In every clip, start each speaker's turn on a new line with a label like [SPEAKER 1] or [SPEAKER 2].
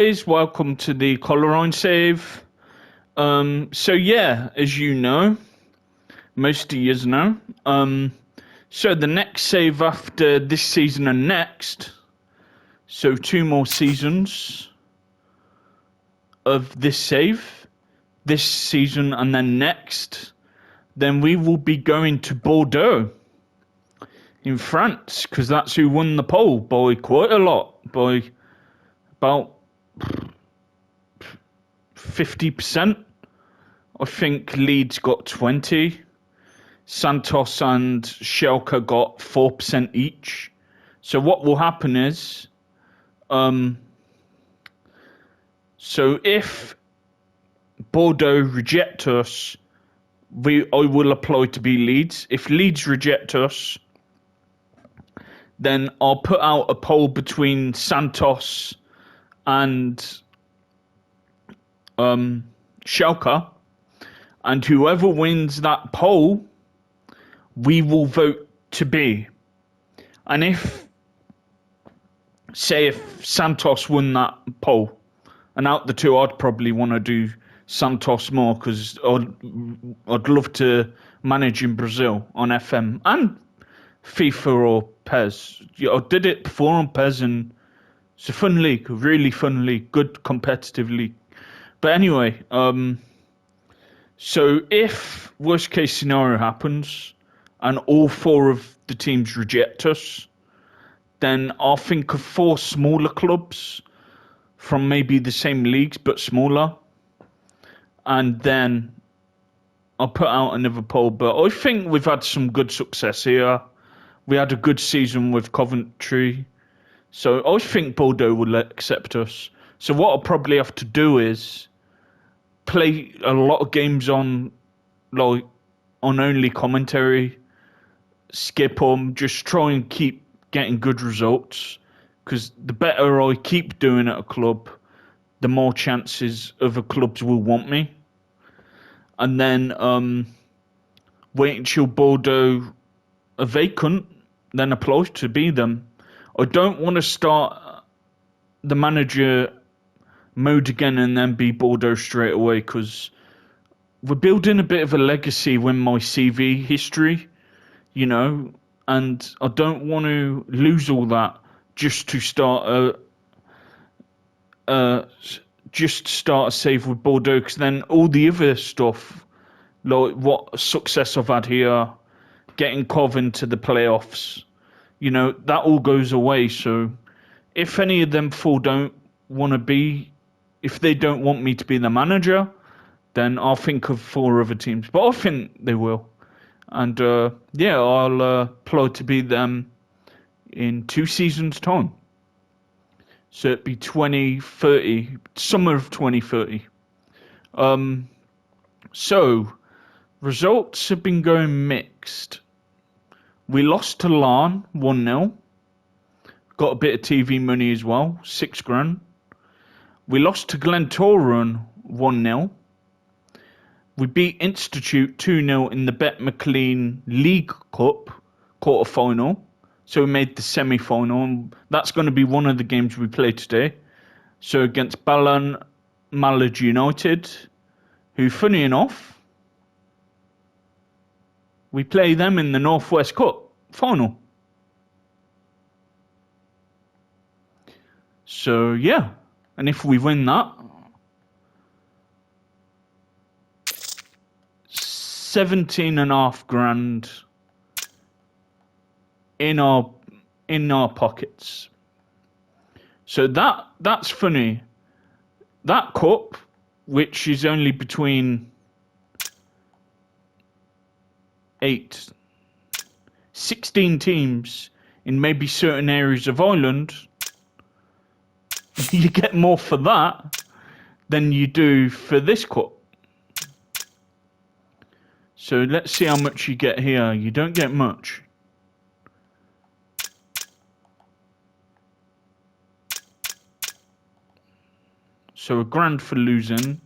[SPEAKER 1] guys, welcome to the coleraine save. So yeah, as you know, most of you know, so the next save after this season and next, so 2 more seasons of this save, this season and then next, then we will be going to Bordeaux in France, because that's who won the poll by quite a lot, by about 50%. I think Leeds got 20. Santos and Schalke got 4% each. So what will happen is, so if Bordeaux reject us, I will apply to be Leeds. If Leeds reject us, then I'll put out a poll between Santos and Schalke, and whoever wins that poll, we will vote to be. And if Santos won that poll, and out the two, I'd probably want to do Santos more, because I'd love to manage in Brazil on FM and FIFA or PES. I did it before on PES, and it's a fun league, a really fun league, good competitive league. But anyway, so if worst case scenario happens and all 4 of the teams reject us, then I'll think of 4 smaller clubs from maybe the same leagues but smaller, and then I'll put out another poll. But I think we've had some good success here. We had a good season with Coventry, so I think Bordeaux will accept us. So what I'll probably have to do is play a lot of games on only commentary, skip them, just try and keep getting good results, because the better I keep doing at a club, the more chances other clubs will want me. And then wait until Bordeaux are vacant, then apply to be them. I don't want to start the manager mode again and then be Bordeaux straight away, because we're building a bit of a legacy with my CV history, and I don't want to lose all that just to start a save with Bordeaux, because then all the other stuff, like what success I've had here, getting Cov into the playoffs, that all goes away. So if any of them 4 don't want to be, if they don't want me to be the manager, then I'll think of 4 other teams. But I think they will. And I'll apply to be them in 2 seasons' time. So it'd be 2030, summer of 2030. So results have been going mixed. We lost to Larne 1-0. Got a bit of TV money as well, £6,000. We lost to Glentoran 1-0. We beat Institute 2-0 in the Bet McLean League Cup quarter-final. So we made the semi-final, and that's going to be one of the games we play today. So against Balamad United, who, funny enough, we play them in the Northwest Cup final. So yeah, and if we win that, 17.5 grand in our pockets. So that's funny. That cup, which is only between 16 teams in maybe certain areas of Ireland, you get more for that than you do for this cup. So let's see how much you get here. You don't get much. So £1,000 for losing.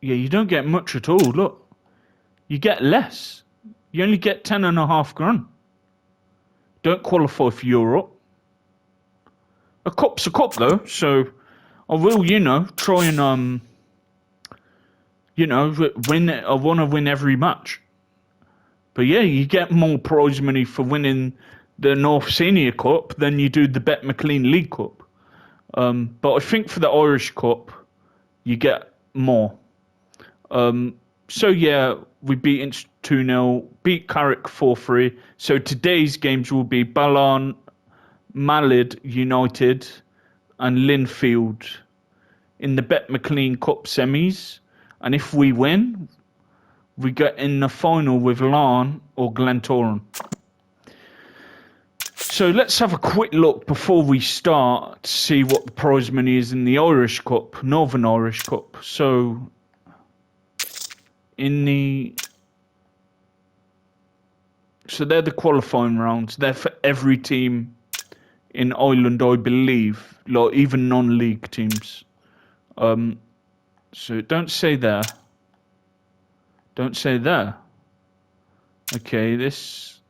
[SPEAKER 1] Yeah, you don't get much at all. Look, you get less. You only get 10.5 grand. Don't qualify for Europe. a cup's a cup though, so I will, try and win. I want to win every match. But yeah, you get more prize money for winning the North Senior Cup than you do the Bet McLean League Cup. But I think for the Irish Cup, you get more. So yeah, we beat Inch 2-0, beat Carrick 4-3. So today's games will be Balamad United and Linfield in the Bet McLean Cup semis. And if we win, we get in the final with Larne or Glentoran. So let's have a quick look before we start to see what the prize money is in the Irish Cup, Northern Irish Cup. So they're the qualifying rounds. They're for every team in Ireland, I believe, like even non-league teams. So don't say there. Don't say there. Okay, this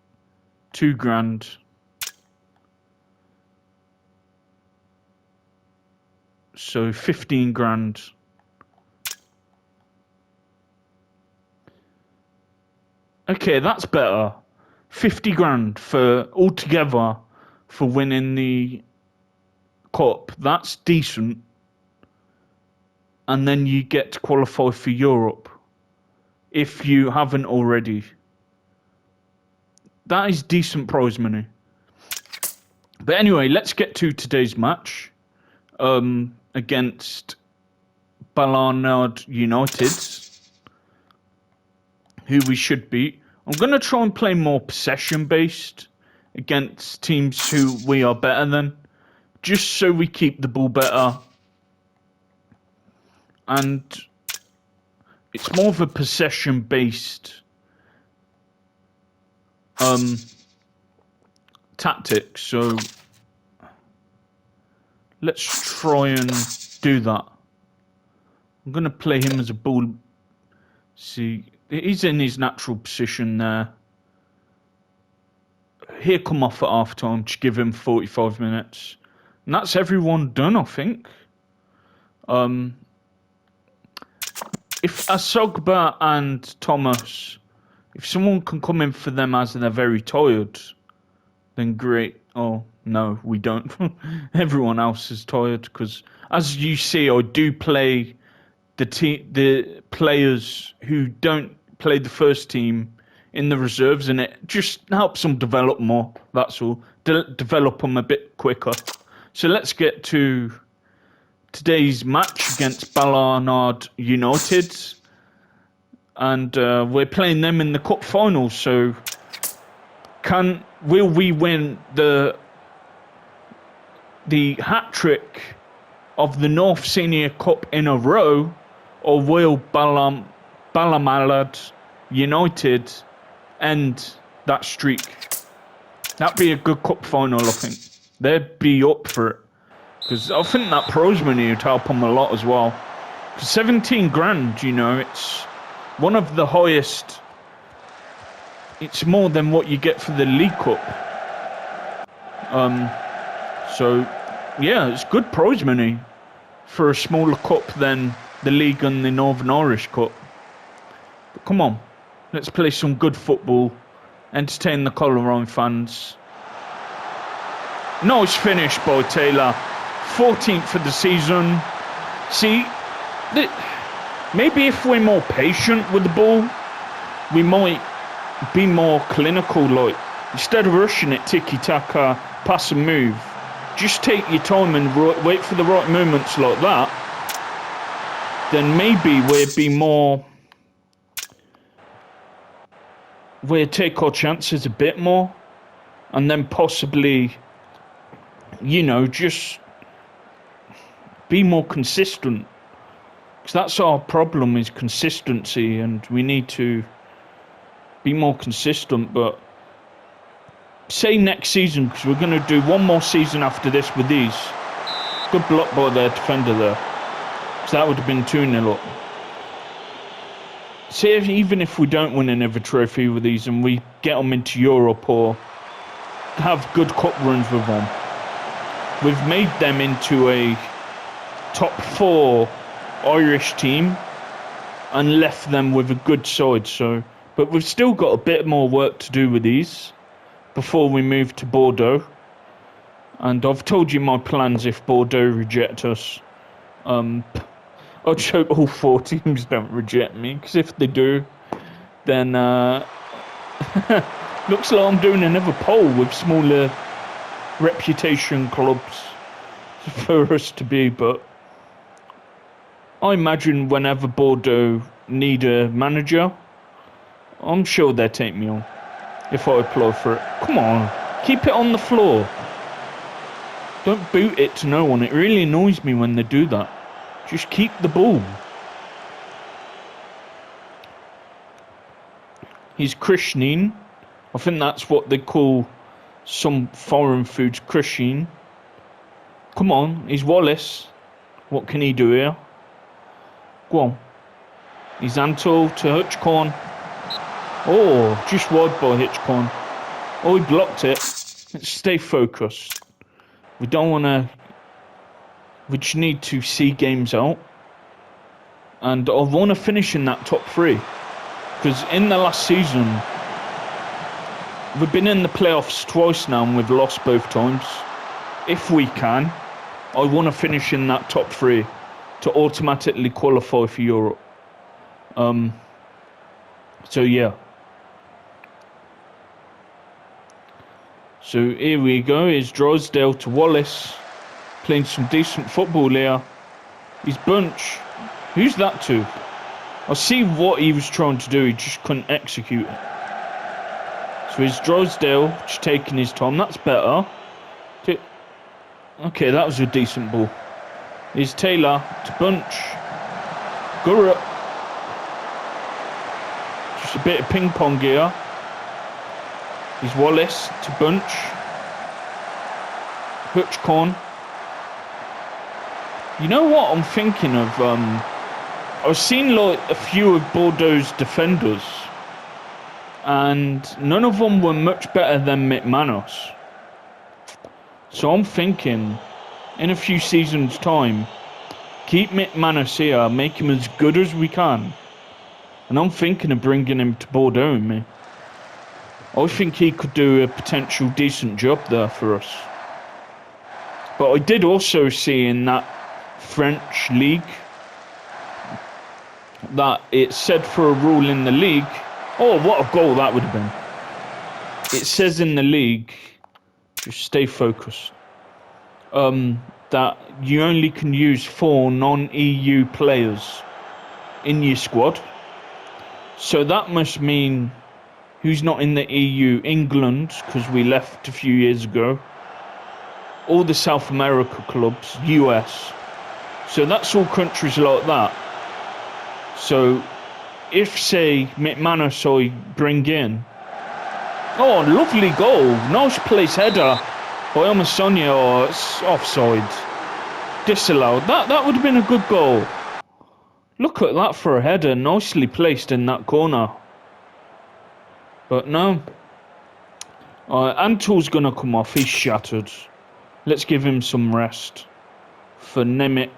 [SPEAKER 1] $2,000. So 15 grand. Okay, that's better. 50 grand for altogether for winning the cup. That's decent. And then you get to qualify for Europe if you haven't already. That is decent prize money. But anyway, let's get to today's match. Against Balamad United, who we should beat. I'm going to try and play more possession-based against teams who we are better than, just so we keep the ball better. And it's more of a possession-based tactic, so let's try and do that. I'm going to play him as a ball. See, he's in his natural position there. He'll come off at half time to give him 45 minutes. And that's everyone done, I think. If Asogba and Thomas, if someone can come in for them as they're very tired, then great. Oh, no, we don't. Everyone else is tired because, as you see, I do play the players who don't play the first team in the reserves, and it just helps them develop more. That's all. Develop them a bit quicker. So let's get to today's match against Balamad United, and we're playing them in the cup final. So, will we win the hat trick of the North Senior Cup in a row, or will Balamad United end that streak? That'd be a good cup final, I think. They'd be up for it. Because I think that prize money would help them a lot as well. 'Cause 17 grand, it's one of the highest. It's more than what you get for the League Cup. So, yeah, it's good prize money for a smaller cup than the League and the Northern Irish Cup. But come on, let's play some good football, entertain the Coleraine fans. Nice finish by Taylor. 14th for the season. See, maybe if we're more patient with the ball, we might be more clinical. Like, instead of rushing it, tiki-taka, pass and move, just take your time and wait for the right moments like that. Then maybe we'll take our chances a bit more, and then possibly, just be more consistent. Because that's our problem, is consistency, and we need to be more consistent. But say next season, because we're going to do one more season after this with these. Good block by their defender there. Because that would have been 2-0 up. Say even if we don't win another trophy with these and we get them into Europe or have good cup runs with them, we've made them into a top 4 Irish team and left them with a good side. So, but we've still got a bit more work to do with these before we move to Bordeaux. And I've told you my plans if Bordeaux reject us. I'd hope all 4 teams don't reject me, because if they do, then looks like I'm doing another poll with smaller reputation clubs for us to be. But I imagine whenever Bordeaux need a manager, I'm sure they'll take me on if I apply for it. Come on, keep it on the floor. Don't boot it to no one. It really annoys me when they do that. Just keep the ball. He's Christine. I think that's what they call some foreign foods, Christine. Come on, he's Wallace. What can he do here? Go on. He's Anto to Hitchcorn. Oh, just wide by Hitchcorn. Oh, he blocked it. Let's stay focused. We don't want to... We just need to see games out. And I want to finish in that top 3. Because in the last season, we've been in the playoffs twice now and we've lost both times. If we can, I want to finish in that top 3 to automatically qualify for Europe. So yeah. So here we go. Here's Drysdale to Wallace. Playing some decent football here. He's Bunch. Who's that to? I see what he was trying to do. He just couldn't execute it. So here's Drysdale just taking his time. That's better. Okay, that was a decent ball. Here's Taylor to Bunch. Gurra. Just a bit of ping pong here. He's Wallace to Bunch. Hutchcorn. You know what I'm thinking of? I've seen like a few of Bordeaux's defenders, and none of them were much better than McManus. So I'm thinking, in a few seasons' time, keep McManus here, make him as good as we can. And I'm thinking of bringing him to Bordeaux with me. I think he could do a potential decent job there for us. But I did also see in that French league that it said for a rule in the league. Oh, what a goal that would have been. It says in the league, just stay focused, that you only can use 4 non-EU players in your squad. So that must mean who's not in the EU? England, because we left a few years ago. All the South America clubs, US. So that's all countries like that. So if, say, McManus I bring in... Oh, lovely goal. Nice place header by Amasonia. Oh, it's offside. Disallowed. That would have been a good goal. Look at that for a header. Nicely placed in that corner. But no. Antol's going to come off. He's shattered. Let's give him some rest. For Nemec,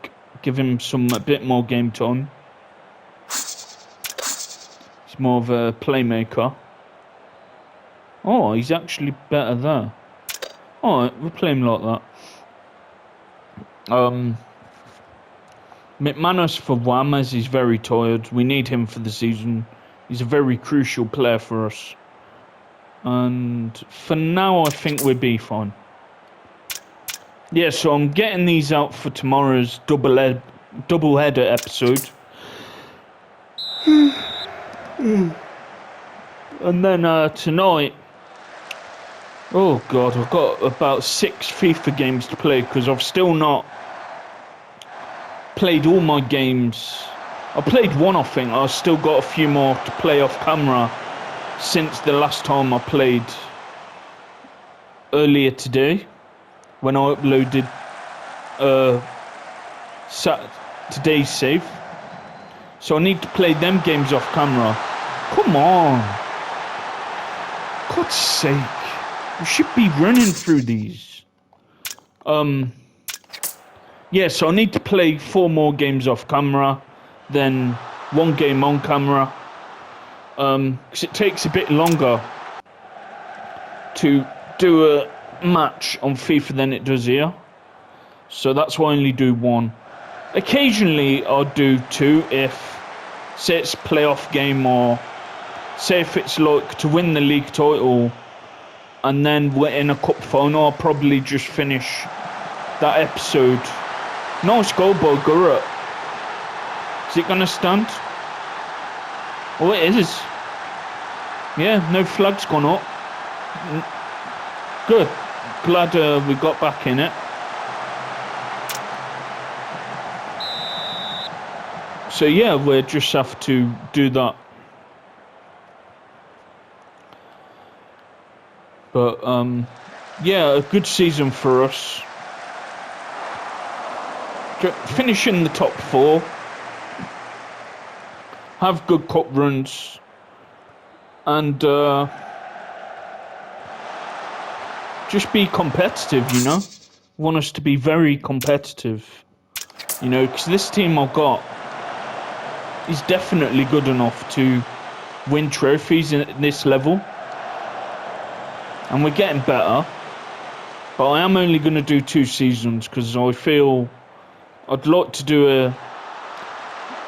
[SPEAKER 1] give him a bit more game time. He's more of a playmaker. Oh, he's actually better there. Alright, we'll play him like that. McManus for Whammers, he's very tired. We need him for the season. He's a very crucial player for us. And for now, I think we'll be fine. Yeah, so I'm getting these out for tomorrow's double header episode. And then tonight, oh god, I've got about 6 FIFA games to play because I've still not played all my games. I played one, I think. I've still got a few more to play off camera since the last time I played earlier today when I uploaded today's save. So I need to play them games off camera. Come on. God's sake. We should be running through these. Yeah, so I need to play 4 more games off camera, then 1 game on camera. Because it takes a bit longer to do a match on FIFA than it does here. So that's why I only do 1. Occasionally I'll do 2 if, say it's a playoff game, or say if it's like to win the league title and then we're in a cup final, I'll probably just finish that episode. Nice goal by Gurrat. Is it gonna stand? Oh, it is. Yeah, no flag's gone up. Good. Glad we got back in it. So yeah, we just have to do that. But yeah, a good season for us. Finishing the top 4. Have good cup runs. And just be competitive, you know. Want us to be very competitive, you know, because this team I've got is definitely good enough to win trophies at this level. And we're getting better. But I am only going to do 2 seasons because I feel I'd like to do a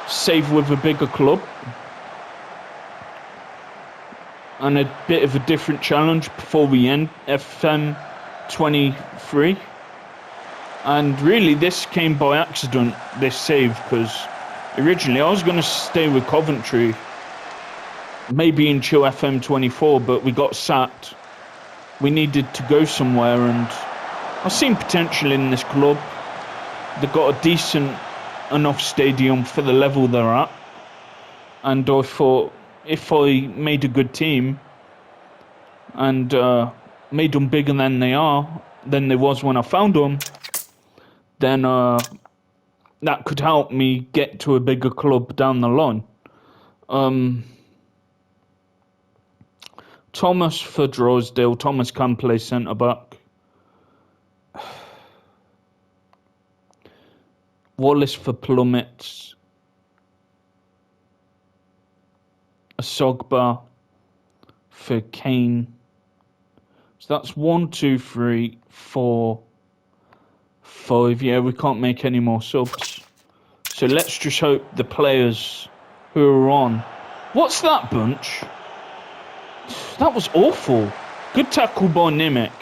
[SPEAKER 1] save with a bigger club. And a bit of a different challenge before we end FM 23. And really this came by accident, this save, because originally I was going to stay with Coventry, maybe until FM 24, but we got sacked. We needed to go somewhere, and I've seen potential in this club. They've got a decent enough stadium for the level they're at, and I thought if I made a good team and made them bigger than they was when I found them, then that could help me get to a bigger club down the line. Thomas for Drysdale. Thomas can play centre back. Wallace for Plummets. Asogba for Kane. So that's 1, 2, 3, 4, 5. Yeah, we can't make any more subs. So let's just hope the players who are on. What's that, Bunch? That was awful. Good tackle by Nimic.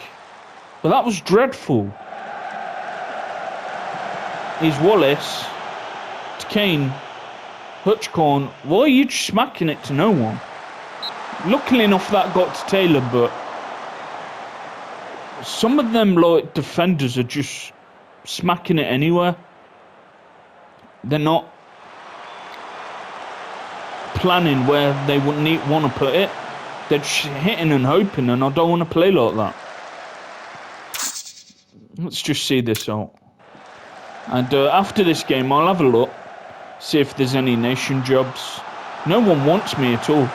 [SPEAKER 1] But that was dreadful. Here's Wallace to Kane. Hutchcorn. Why are you just smacking it to no one? Luckily enough that got to Taylor, but some of them like defenders are just smacking it anywhere. They're not planning where they wouldn't want to put it. They're just hitting and hoping, and I don't want to play like that. Let's just see this out. And after this game, I'll have a look, see if there's any nation jobs. No one wants me at all.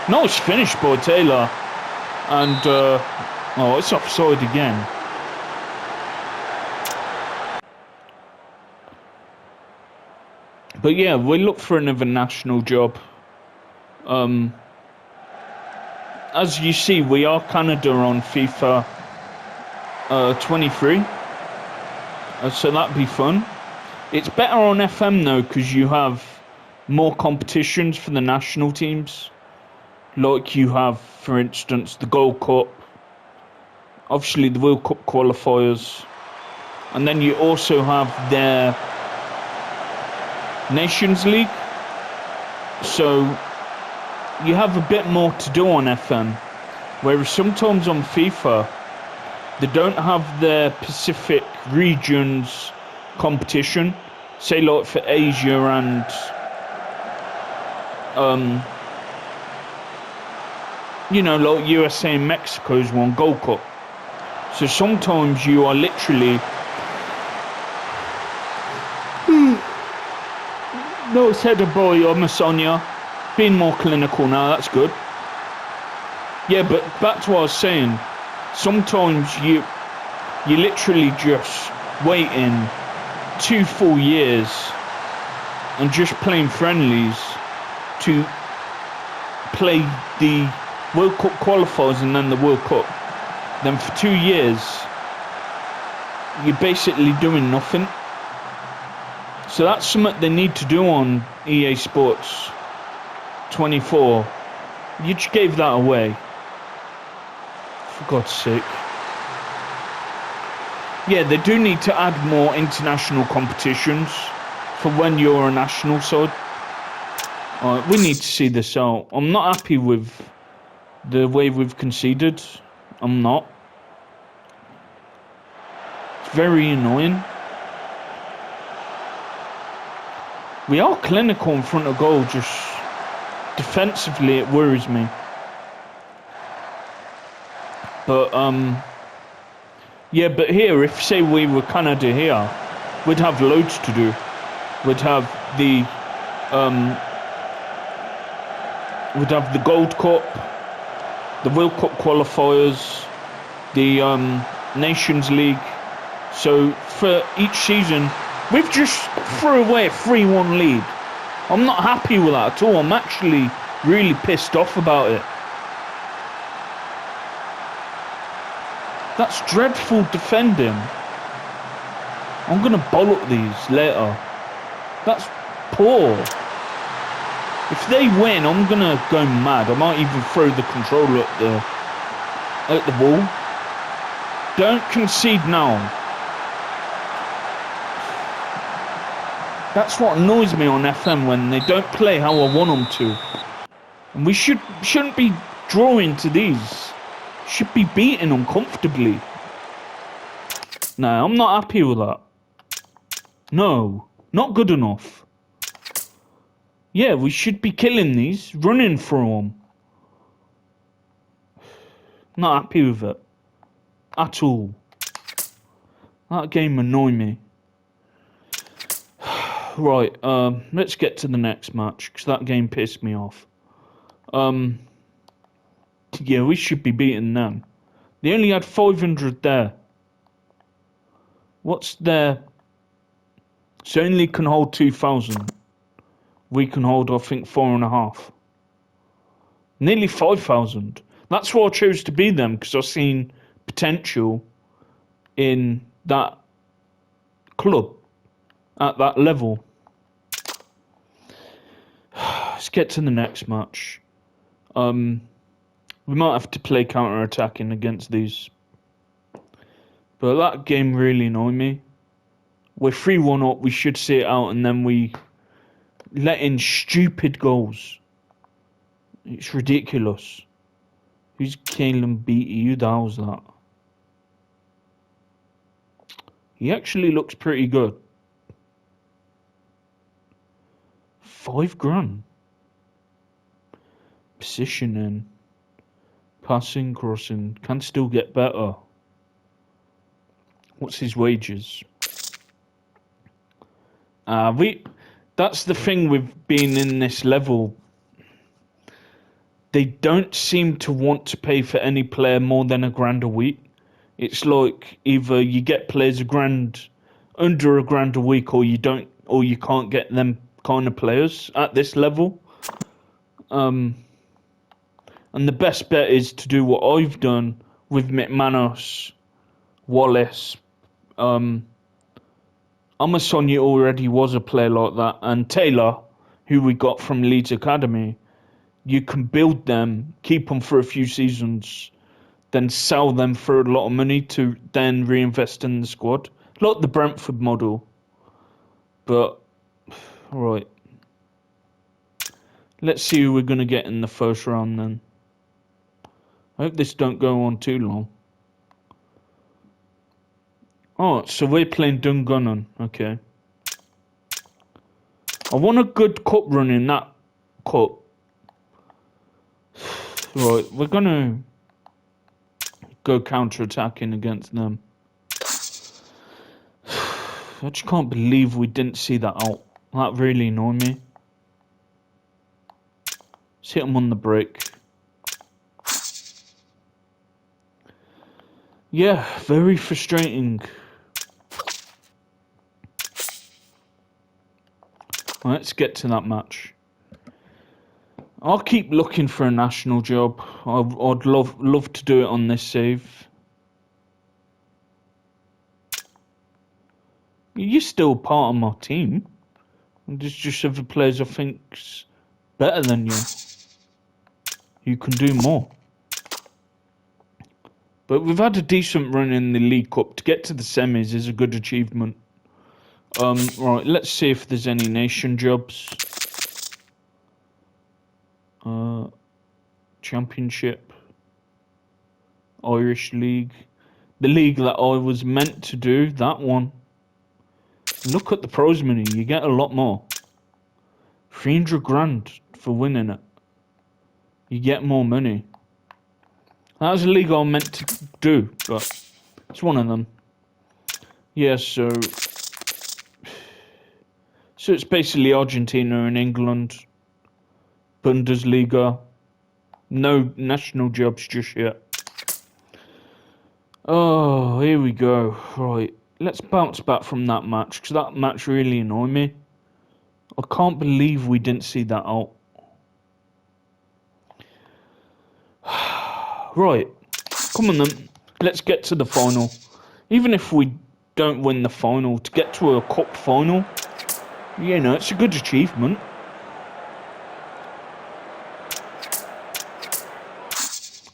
[SPEAKER 1] No, it's finished by Taylor. And, oh, it's offside again. But yeah, we look for another national job. As you see, we are Canada on FIFA 23. So that'd be fun. It's better on FM though, because you have more competitions for the national teams. Like you have, for instance, the Gold Cup. Obviously the World Cup qualifiers. And then you also have their Nations League. So you have a bit more to do on FM. Whereas sometimes on FIFA, they don't have their Pacific regions competition. Say like for Asia and you know, like USA and Mexico's won Gold Cup. So sometimes you are literally no, it's headed by Amasonia. Being more clinical now, that's good. Yeah, but back to what I was saying. Sometimes You're literally just waiting 2 full years and just playing friendlies to play the World Cup qualifiers and then the World Cup. Then for 2 years, you're basically doing nothing. So that's something they need to do on EA Sports 24. You just gave that away. For God's sake. Yeah, they do need to add more international competitions for when you're a national side. We need to see this out. I'm not happy with the way we've conceded. I'm not. It's very annoying. We are clinical in front of goal, just defensively it worries me. But, yeah, but here, if, say, we were Canada here, we'd have loads to do. We'd have the Gold Cup, the World Cup qualifiers, the Nations League. So for each season, we've just threw away a 3-1 lead. I'm not happy with that at all. I'm actually really pissed off about it. That's dreadful defending. I'm going to bollock these later. That's poor. If they win, I'm going to go mad. I might even throw the controller at the wall. Don't concede now. That's what annoys me on FM, when they don't play how I want them to. And we shouldn't be drawing to these. Should be beating them comfortably. No, I'm not happy with that. No, not good enough. Yeah, we should be killing these, running through them. Not happy with it. At all. That game annoyed me. Right, let's get to the next match, because that game pissed me off. Yeah, we should be beating them. They only had 500 there. What's there? So only can hold 2,000. We can hold, I think, 4.5. Nearly 5,000. That's why I chose to be them, because I've seen potential in that club at that level. Let's get to the next match. We might have to play counter-attacking against these. But that game really annoyed me. We're 3-1 up, we should see it out, and then we let in stupid goals. It's ridiculous. Who's Kalen Beatty? Who the hell's that? He actually looks pretty good. $5,000. Positioning. Passing, crossing. Can still get better. What's his wages? That's the thing with being in this level. They don't seem to want to pay for any player more than $1,000 a week. It's like either you get players under $1,000 a week, or you don't, or you can't get them kind of players at this level. And the best bet is to do what I've done with McManus, Wallace. Amasonia already was a player like that, and Taylor, who we got from Leeds Academy. You can build them, keep them for a few seasons, then sell them for a lot of money to then reinvest in the squad. Like the Brentford model. But, right. Let's see who we're going to get in the first round then. I hope this don't go on too long. Oh, so we're playing Dungunnon. Okay. I want a good cup run in that cup. Right, we're going to go counter-attacking against them. I just can't believe we didn't see that out. That really annoyed me. Let's hit them on the break. Yeah, very frustrating. Let's get to that match. I'll keep looking for a national job. I'd love to do it on this save. You're still part of my team. There's just other players I think's better than you. You can do more. But we've had a decent run in the League Cup. To get to the semis is a good achievement. Right, let's see if there's any nation jobs. Championship. Irish League. The league that I was meant to do, that one. Look at the prize money, you get a lot more. 300 grand for winning it. You get more money. That was a league I meant to do, but it's one of them. Yeah, so it's basically Argentina and England. Bundesliga. No national jobs just yet. Oh, here we go. Right, let's bounce back from that match, because that match really annoyed me. I can't believe we didn't see that out. Right, come on then. Let's get to the final. Even if we don't win the final, to get to a cup final, you know, it's a good achievement.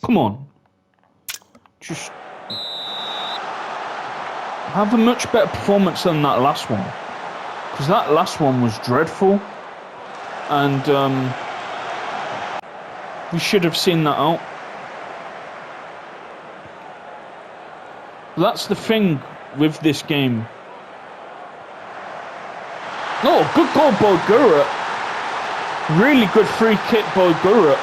[SPEAKER 1] Come on. Just have a much better performance than that last one. Because that last one was dreadful. And we should have seen that out. That's the thing with this game. Oh, good goal by Gurut. Really good free kick by Gurut.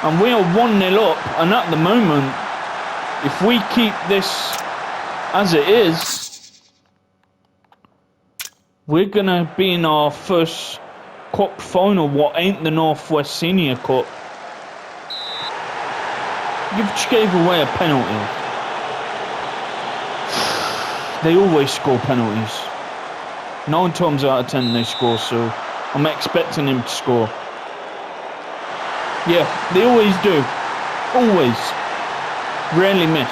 [SPEAKER 1] And we are 1-0 up. And at the moment, if we keep this as it is, we're going to be in our first cup final, what ain't the Northwest Senior Cup. You just gave away a penalty. They always score penalties. 9 times out of 10 they score, so I'm expecting him to score. Yeah, they always do. Always. Rarely miss.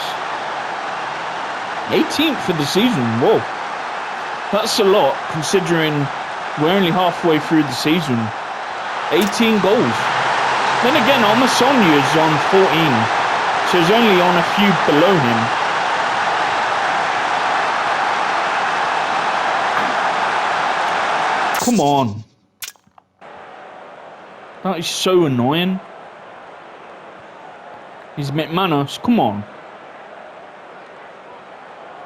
[SPEAKER 1] 18th for the season, whoa. That's a lot, considering we're only halfway through the season. 18 goals. Then again, Amasonya's on 14. So he's only on a few below him. Come on. That is so annoying. He's McManus. Come on.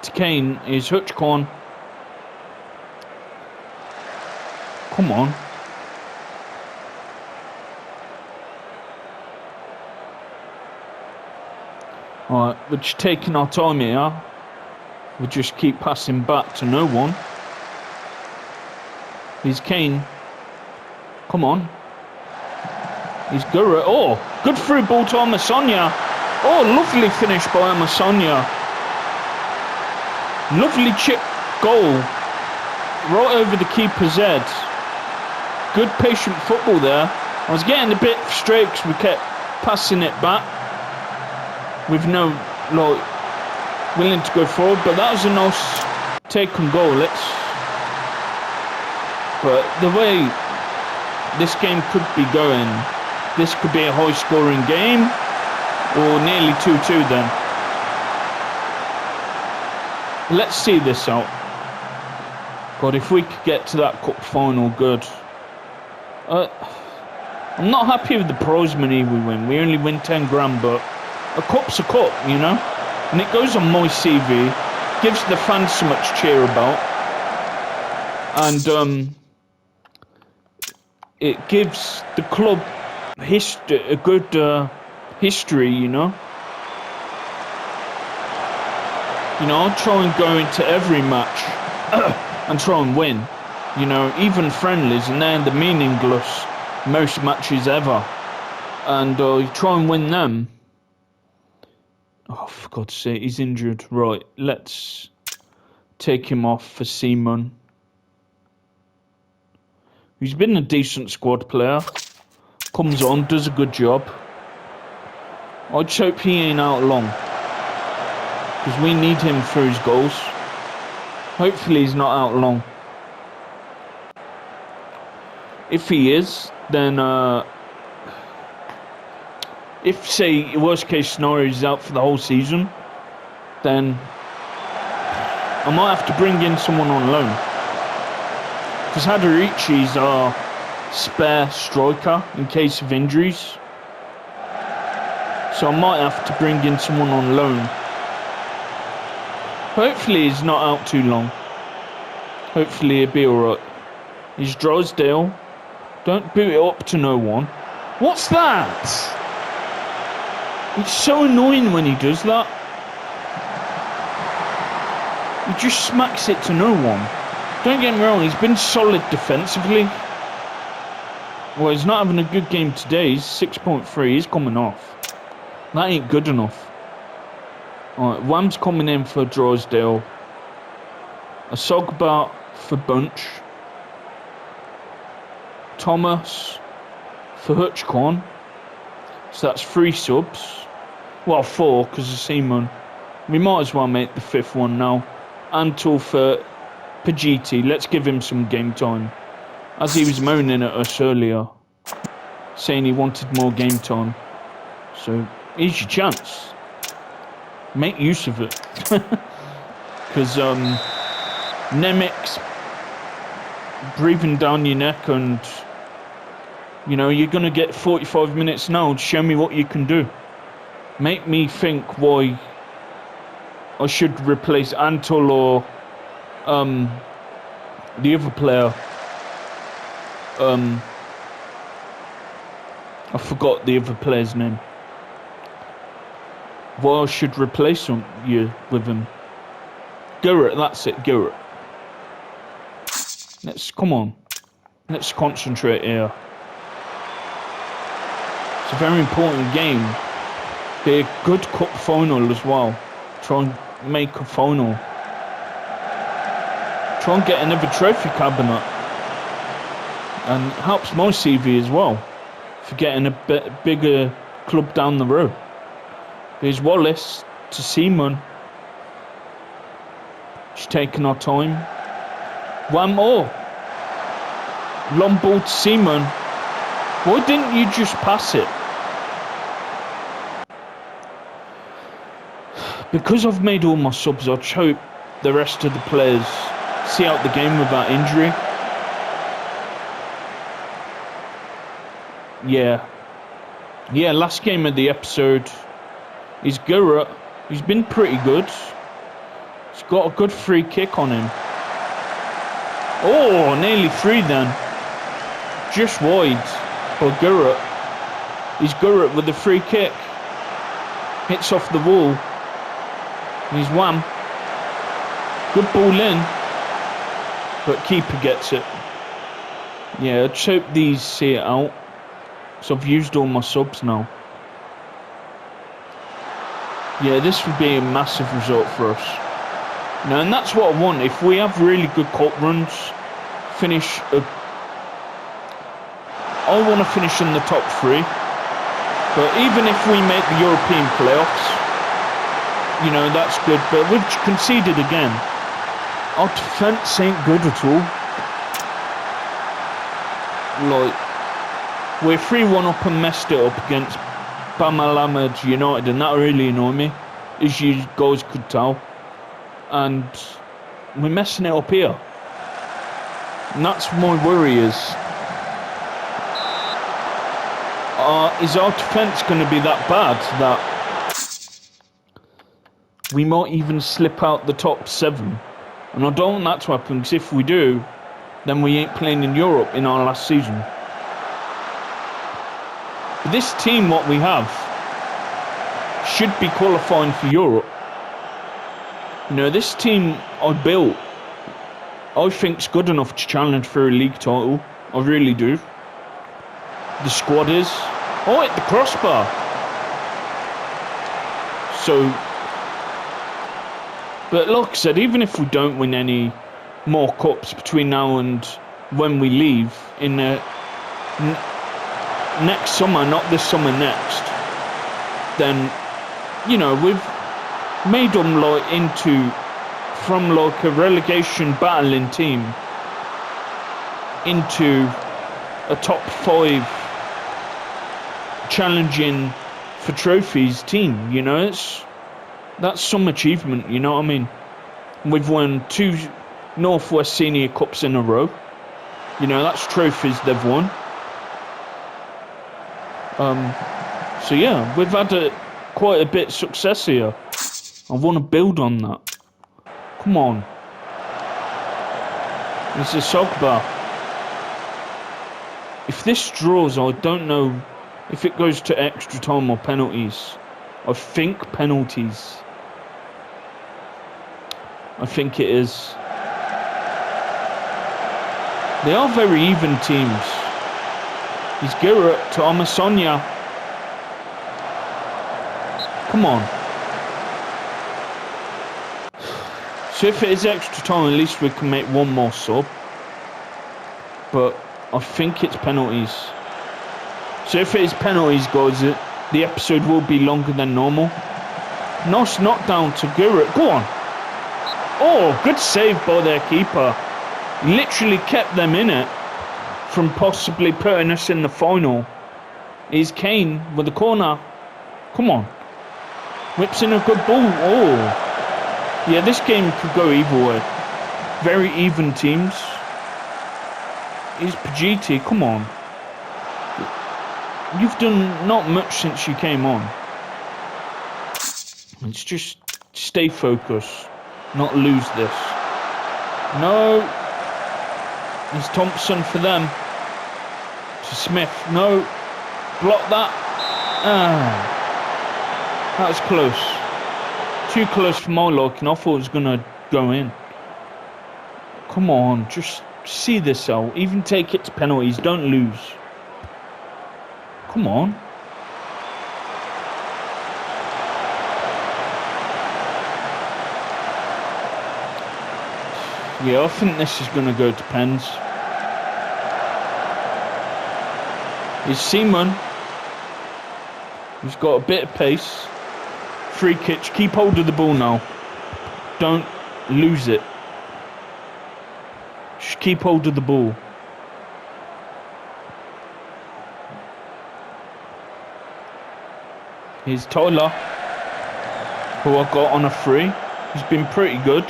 [SPEAKER 1] To Kane is Hutchcorn. Come on. Alright, we're just taking our time here. We just keep passing back to no one. He's Kane. Come on. He's Gurra. Oh, good through ball to Amasonia. Oh, lovely finish by Amasonia. Lovely chip goal. Right over the keeper's head. Good patient football there. I was getting a bit frustrated because we kept passing it back. With no, like, willing to go forward. But that was a nice take and goal. But the way this game could be going, this could be a high-scoring game, or nearly 2-2 then. Let's see this out. God, if we could get to that cup final, good. I'm not happy with the prize money we win. We only win 10 grand, but a cup's a cup, you know? And it goes on my CV, gives the fans so much cheer about. And it gives the club a good history, you know? You know, I'll try and go into every match and try and win. You know, even friendlies, and they're the meaningless most matches ever. And you try and win them. Oh, for God's sake, he's injured. Right, let's take him off for Seaman. He's been a decent squad player. Comes on, does a good job. I just hope he ain't out long, because we need him for his goals. Hopefully he's not out long. If he is, then if, say, worst case scenario, he's out for the whole season, then I might have to bring in someone on loan. Because Hadarici's our spare striker in case of injuries. So I might have to bring in someone on loan. Hopefully he's not out too long. Hopefully he'll be alright. He's Drysdale. Don't boot it up to no one. What's that? It's so annoying when he does that. He just smacks it to no one. Don't get me wrong, he's been solid defensively. Well, he's not having a good game today. He's 6.3. He's coming off. That ain't good enough. Alright, Wham's coming in for Drysdale. A Sogba for Bunch. Thomas for Hutchcorn. So that's 3 subs. Well, 4 because of Seaman. We might as well make the 5th one now. Antal for Pagiti. Let's give him some game time. As he was moaning at us earlier, saying he wanted more game time. So, here's your chance. Make use of it. Because Nemec's breathing down your neck, and you know, you're going to get 45 minutes now. Show me what you can do. Make me think why I should replace Antal or the other player. I forgot the other player's name. Why I should replace you with him. Garrett, that's it, Garrett. Come on. Let's concentrate here. It's a very important game. Be a good cup final as well. Try and make a final. Try and get another trophy cabinet. And it helps my CV as well. For getting a bit bigger club down the road. Here's Wallace to Seaman. Just taking our time. One more. Long ball to Seaman. Why didn't you just pass it? Because I've made all my subs, I hope the rest of the players see out the game without injury. Yeah, last game of the episode is Garrett. He's been pretty good. He's got a good free kick on him. Oh, nearly 3 then. Just wide for Garrett. He's Garrett with the free kick. Hits off the wall. He's Wham. Good ball in. But keeper gets it. Yeah, let's hope these see it out. So I've used all my subs now. Yeah, this would be a massive result for us. You know, and that's what I want. If we have really good cup runs, I want to finish in the top 3. But even if we make the European playoffs, you know, that's good. But we've conceded again. Our defence ain't good at all. Like, we're 3-1 up and messed it up against balamad United, and that really annoyed me, as you guys could tell. And we're messing it up here. And that's my worry is our defence going to be that bad that we might even slip out the top 7? And I don't want that to happen, because if we do, then we ain't playing in Europe in our last season. But this team, what we have, should be qualifying for Europe. You know, this team I built, I think's good enough to challenge for a league title. I really do. The squad is. Oh, hit the crossbar. So, but like I said, even if we don't win any more cups between now and when we leave in the next summer, not this summer, next, then, you know, we've made them like from like a relegation battling team into a top 5 challenging for trophies team. You know, that's some achievement, you know what I mean? We've won 2 Northwest Senior Cups in a row. You know, that's trophies they've won. So yeah, we've had quite a bit of success here. I want to build on that. Come on. This is Sogba. If this draws, I don't know if it goes to extra time or penalties. I think penalties. I think it is. They are very even teams. He's Giroud to Amasonia. Come on. So if it is extra time, at least we can make one more sub. But I think it's penalties. So if it is penalties, guys, the episode will be longer than normal. Nice knockdown to Giroud. Go on. Oh, good save by their keeper. Literally kept them in it from possibly putting us in the final. Is Kane with the corner. Come on. Whips in a good ball. Oh. Yeah, this game could go either way. Very even teams. Is Pagiti. Come on. You've done not much since you came on. Let's just stay focused. Not lose this. No. It's Thompson for them. To Smith. No. Block that. That was close. Too close for my liking. I thought it was going to go in. Come on. Just see this out. Even take it to penalties. Don't lose. Come on. Yeah, I think this is going to go to pens. It's Seaman. He's got a bit of pace. Free kick. Keep hold of the ball now. Don't lose it. Just keep hold of the ball. Here's Tyler, who I got on a free. He's been pretty good.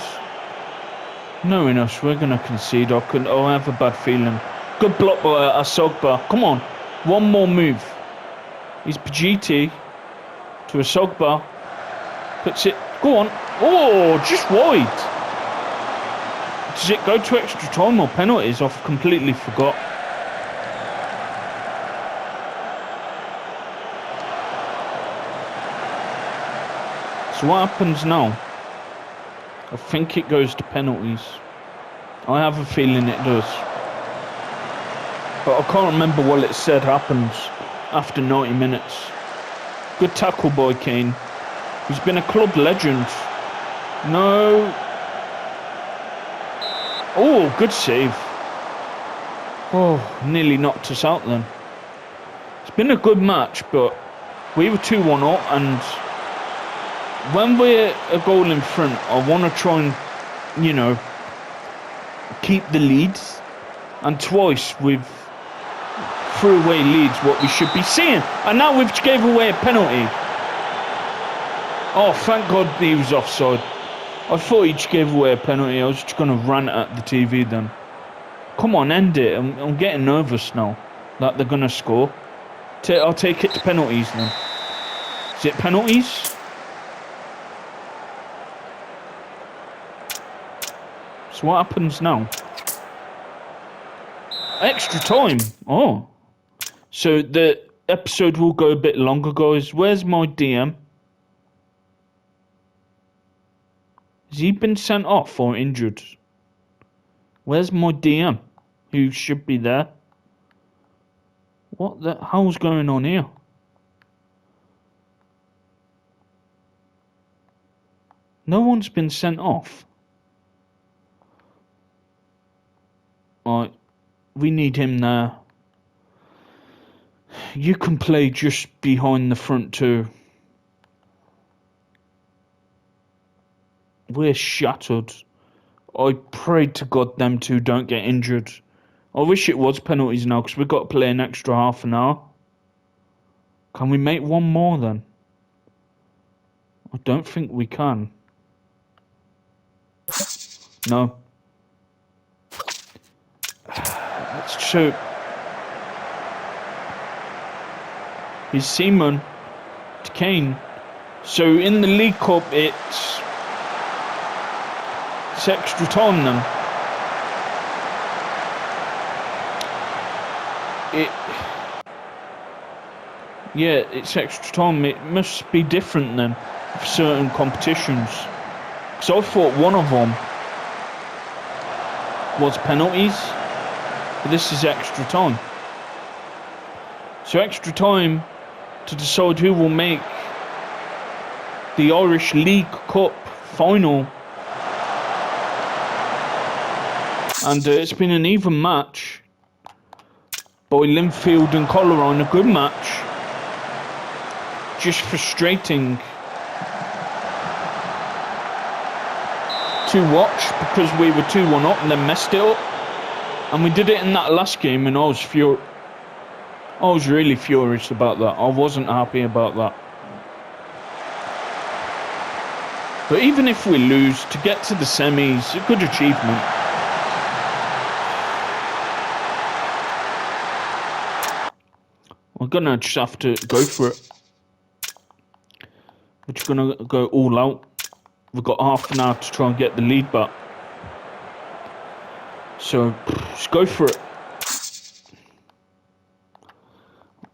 [SPEAKER 1] Knowing us, we're going to concede. I have a bad feeling. Good block by Asogba. Come on. One more move. He's Pagiti to Asogba. Puts it. Go on. Oh, just wide. Does it go to extra time or penalties? I've completely forgot. So what happens now? I think it goes to penalties. I have a feeling it does. But I can't remember what it said happens after 90 minutes. Good tackle by Kane. He's been a club legend. No. Oh, good save. Oh, nearly knocked us out then. It's been a good match, but we were 2-1 up, and when we're a goal in front, I want to try and, you know, keep the leads. And twice we've threw away leads, what we should be seeing. And now we've gave away a penalty. Oh, thank God he was offside. I thought he just gave away a penalty. I was just going to rant at the TV then. Come on, end it. I'm getting nervous now that they're going to score. I'll take it to penalties then. Is it penalties? So what happens now? Extra time. Oh. So the episode will go a bit longer, guys. Where's my DM? Has he been sent off or injured? Where's my DM? Who should be there? What the hell's going on here? No one's been sent off. Right, we need him there. You can play just behind the front two. We're shattered. I pray to God them two don't get injured. I wish it was penalties now, because we've got to play an extra half an hour. Can we make one more then? I don't think we can. No. Let's shoot. He's Seaman to Kane. So in the League Cup, it's extra time then. Yeah, it's extra time. It must be different then for certain competitions. Because I thought one of them was penalties, but this is extra time. So extra time to decide who will make the Irish League Cup final. And it's been an even match by Linfield and Coleraine, a good match. Just frustrating to watch because we were 2-1 up and then messed it up. And we did it in that last game, and I was really furious about that. I wasn't happy about that. But even if we lose, to get to the semis, a good achievement. We're gonna just have to go for it. We're just gonna go all out. We've got half an hour to try and get the lead back. So, just go for it.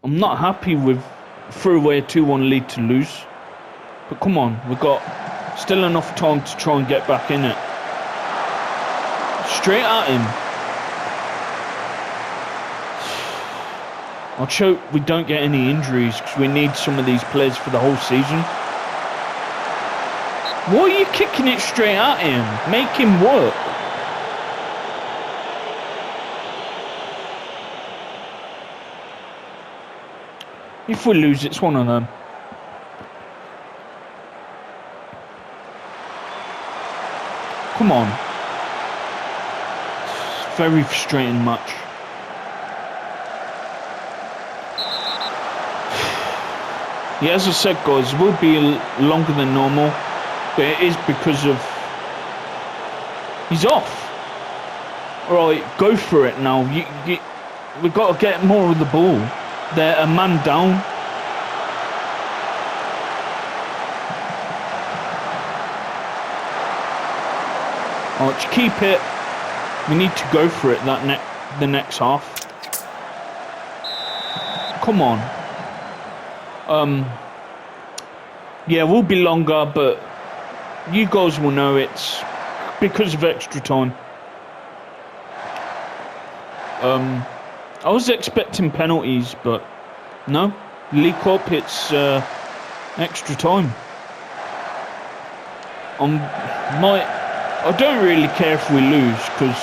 [SPEAKER 1] I'm not happy with threw away a 2-1 lead to lose. But come on, we've got still enough time to try and get back in it. Straight at him. Let's hope we don't get any injuries, because we need some of these players for the whole season. Why are you kicking it straight at him? Make him work. If we lose, it's one of them. Come on. It's a very frustrating match. Yeah, as I said, guys, it will be longer than normal, but it is because of he's off. All right, go for it now. We've got to get more of the ball. They're a man down. All right, just keep it. We need to go for it the next half. Come on. Yeah, we'll be longer, but you guys will know it's because of extra time. I was expecting penalties, but no. League Cup, it's extra time. I don't really care if we lose, because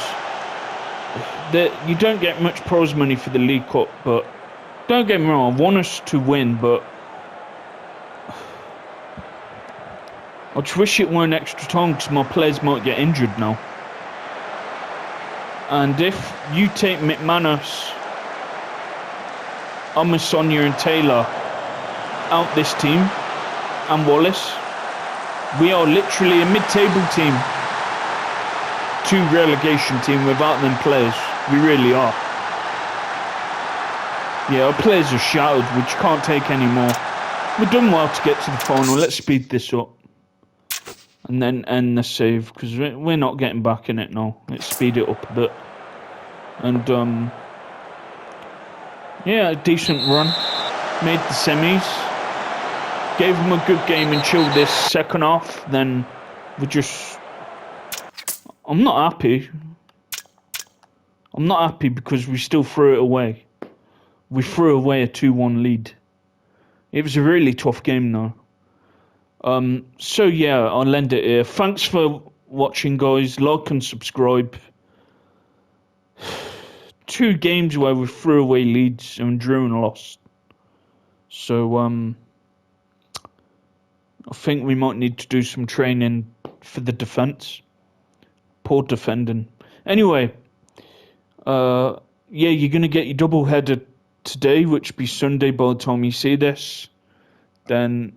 [SPEAKER 1] you don't get much prize money for the League Cup, but don't get me wrong, I want us to win, but I just wish it weren't extra time, because my players might get injured now. And if you take McManus, Sonia and Taylor out this team, and Wallace, we are literally a mid-table team to relegation team without them players. We really are. Yeah, our players are shattered, which can't take any more. We've done well to get to the final. Let's speed this up and then end the save, because we're not getting back in it now. Let's speed it up a bit. And yeah, a decent run. Made the semis. Gave them a good game until this second half. Then we just... I'm not happy. I'm not happy because we still threw it away. We threw away a 2-1 lead. It was a really tough game though. So yeah, I'll end it here. Thanks for watching, guys. Like and subscribe. 2 games where we threw away leads and drew and lost. So I think we might need to do some training for the defense. Poor defending. Anyway, yeah, you're gonna get your double header today, which be Sunday by the time you see this. Then,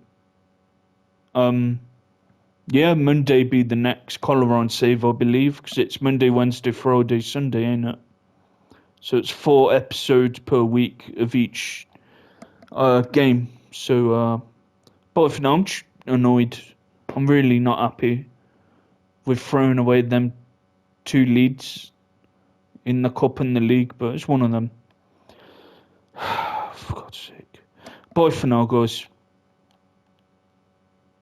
[SPEAKER 1] yeah, Monday be the next coleraine save, I believe, because it's Monday, Wednesday, Friday, Sunday, ain't it? So it's 4 episodes per week of each game. So, but for now, I'm just annoyed. I'm really not happy with throwing away them 2 leads in the cup and the league, but it's one of them. For God's sake. Bye for now, guys.